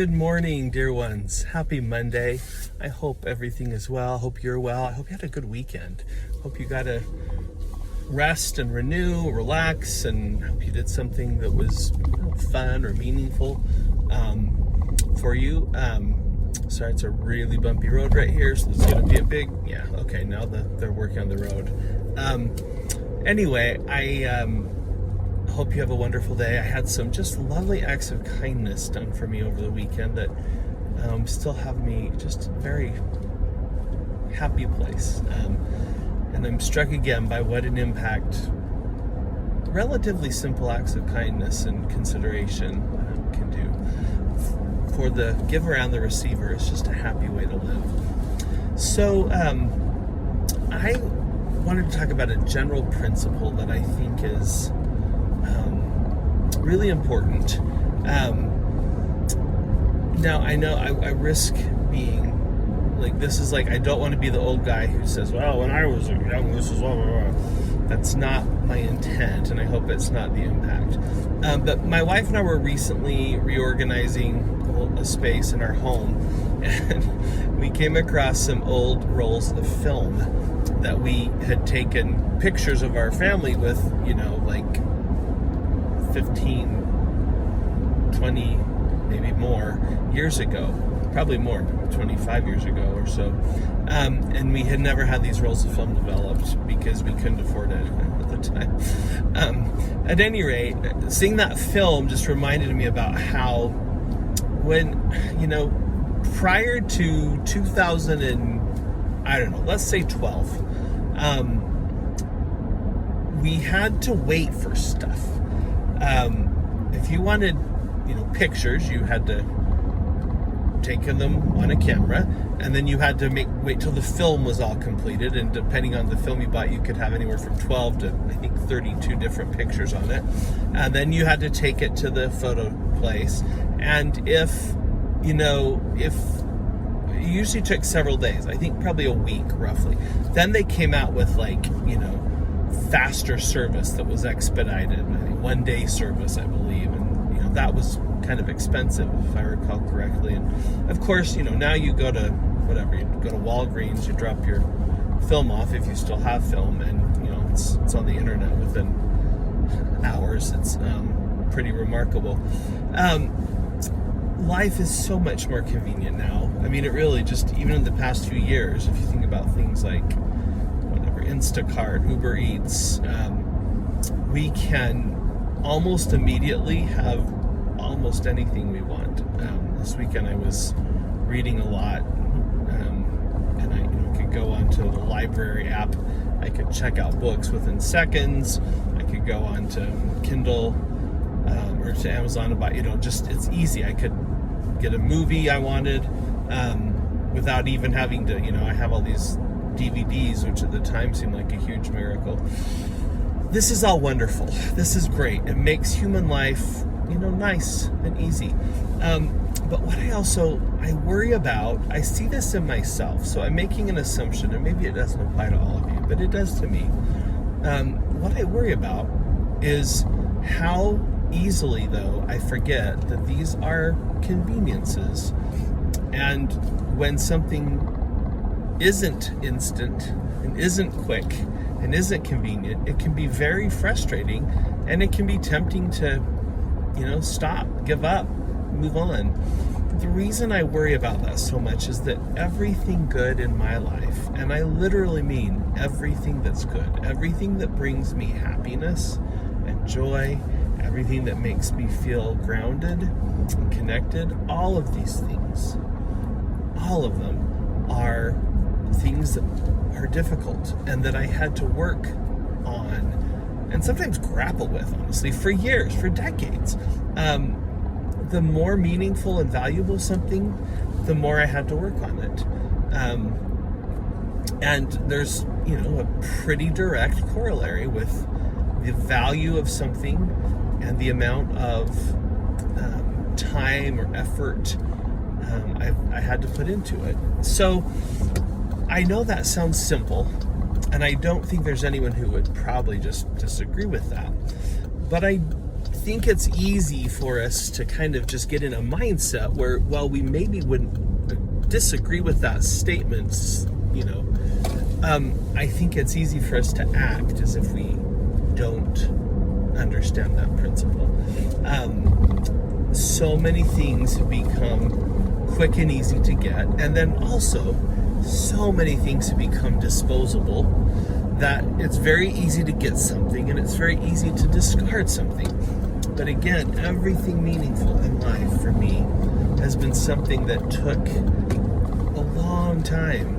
Good morning, dear ones. Happy Monday. I hope everything is well. I hope you're well. I hope you had a good weekend. Hope you got to rest and renew, relax, and hope you did something that was fun or meaningful for you. Sorry, it's a really bumpy road right here, so there's going to be a big... Yeah, okay, now they're working on the road. Anyway, I hope you have a wonderful day. I had some just lovely acts of kindness done for me over the weekend that still have me just a very happy place. And I'm struck again by what an impact relatively simple acts of kindness and consideration can do. For the giver and the receiver, it's just a happy way to live. So I wanted to talk about a general principle that I think is really important. Now, I know I risk being like, this is like, I don't want to be the old guy who says, well, when I was young, this is blah, blah, blah. That's not my intent, and I hope it's not the impact. But my wife and I were recently reorganizing a space in our home, and we came across some old rolls of film that we had taken pictures of our family with, like 15, 20, maybe more years ago, probably more, 25 years ago or so. And we had never had these rolls of film developed because we couldn't afford it at the time. At any rate, seeing that film just reminded me about how when, prior to 2000 and, I don't know, let's say 12, we had to wait for stuff. If you wanted, pictures, you had to take them on a camera, and then you had to wait till the film was all completed, and depending on the film you bought, you could have anywhere from 12 to, I think, 32 different pictures on it. And then you had to take it to the photo place, and if it usually took several days, I think probably a week roughly. Then they came out with faster service that was expedited, 1 day service, I believe, and that was kind of expensive, if I recall correctly. And of course, now you go to you go to Walgreens, you drop your film off if you still have film, and it's on the internet within hours. It's pretty remarkable. Life is so much more convenient now. I mean, it really just, even in the past few years, if you think about things like Instacart, Uber Eats, we can almost immediately have almost anything we want. This weekend I was reading a lot, and I could go onto the library app. I could check out books within seconds. I could go onto Kindle or to Amazon and buy, it's easy. I could get a movie I wanted without even having to, I have all these DVDs, which at the time seemed like a huge miracle. This is all wonderful. This is great. It makes human life, nice and easy. But what I worry about, I see this in myself. So I'm making an assumption, and maybe it doesn't apply to all of you, but it does to me. What I worry about is how easily, though, I forget that these are conveniences. And when something isn't instant and isn't quick and isn't convenient, it can be very frustrating, and it can be tempting to, stop, give up, move on. The reason I worry about that so much is that everything good in my life, and I literally mean everything that's good, everything that brings me happiness and joy, everything that makes me feel grounded and connected, all of these things, all of them are things that are difficult and that I had to work on and sometimes grapple with, honestly, for years, for decades. The more meaningful and valuable something, the more I had to work on it. And there's, a pretty direct corollary with the value of something and the amount of time or effort I had to put into it. So I know that sounds simple, and I don't think there's anyone who would probably just disagree with that. But I think it's easy for us to kind of just get in a mindset where, well, we maybe wouldn't disagree with that statement, you know. I think it's easy for us to act as if we don't understand that principle. So many things have become quick and easy to get, and then also so many things have become disposable that it's very easy to get something and it's very easy to discard something. But again, everything meaningful in life for me has been something that took a long time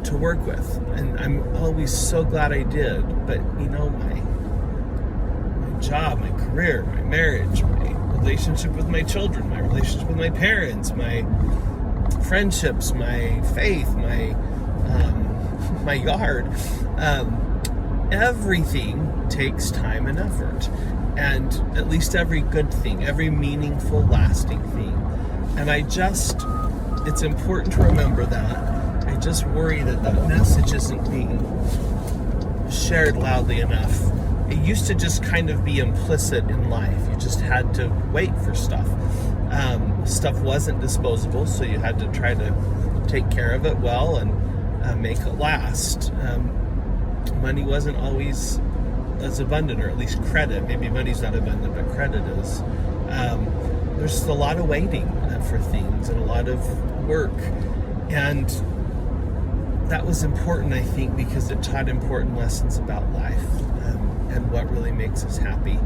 to work with, and I'm always so glad I did. But you know, my job, my career, my marriage, my relationship with my children, my relationship with my parents, my friendships, my faith, my yard, everything takes time and effort, and at least every good thing, every meaningful, lasting thing. And it's important to remember that. I just worry that message isn't being shared loudly enough. It used to just kind of be implicit in life. You just had to wait for stuff. Stuff wasn't disposable, so you had to try to take care of it well and make it last. Money wasn't always as abundant, or at least credit. Maybe money's not abundant, but credit is. There's a lot of waiting for things and a lot of work. And that was important, I think, because it taught important lessons about life and what really makes us happy.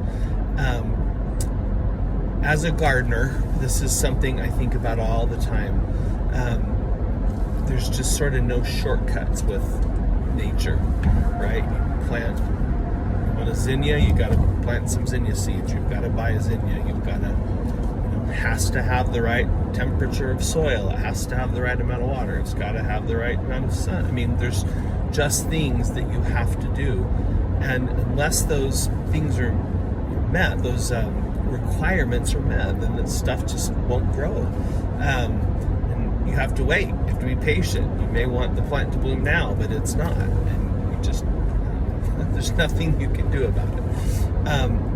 As a gardener, this is something I think about all the time. There's just sort of no shortcuts with nature, right? You plant, you want a zinnia, you got to plant some zinnia seeds. You've got to buy a zinnia. You've got to, it has to have the right temperature of soil. It has to have the right amount of water. It's got to have the right amount of sun. I mean, there's just things that you have to do. And unless those things are met, those requirements are met, then the stuff just won't grow. And you have to wait. You have to be patient. You may want the plant to bloom now, but it's not. And you just, there's nothing you can do about it.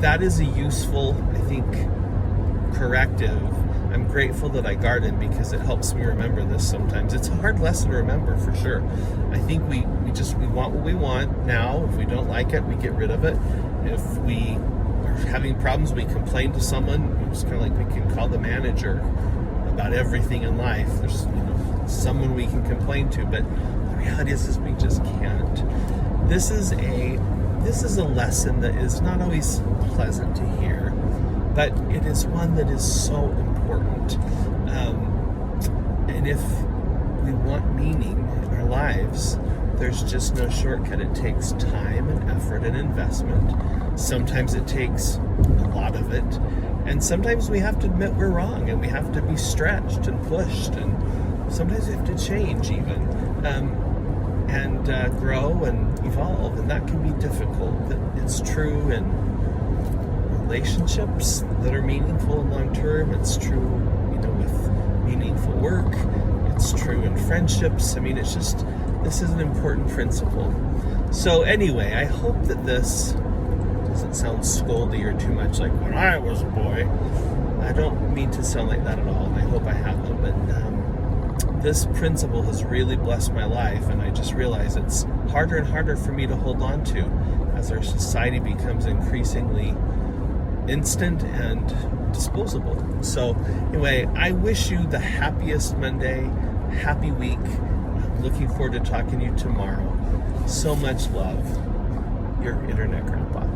That is a useful, I think, corrective. I'm grateful that I garden because it helps me remember this sometimes. It's a hard lesson to remember, for sure. I think we want what we want now. If we don't like it, we get rid of it. If we are having problems, we complain to someone. It's kind of like we can call the manager about everything in life. There's someone we can complain to, but the reality is we just can't. This is a lesson that is not always pleasant to hear, but it is one that is so important. And if we want meaning in our lives, there's just no shortcut. It takes time and effort and investment. Sometimes it takes a lot of it. And sometimes we have to admit we're wrong, and we have to be stretched and pushed, and sometimes we have to change even, and grow and evolve, and that can be difficult. But it's true in relationships that are meaningful and long-term. It's true, with meaningful work. It's true in friendships. I mean, this is an important principle. So anyway, I hope that this doesn't sound scoldy or too much like when I was a boy. I don't mean to sound like that at all, and I hope I haven't, but this principle has really blessed my life, and I just realize it's harder and harder for me to hold on to as our society becomes increasingly instant and disposable. So anyway, I wish you the happiest Monday, happy week. I'm looking forward to talking to you tomorrow. So much love. Your Internet Grandpa.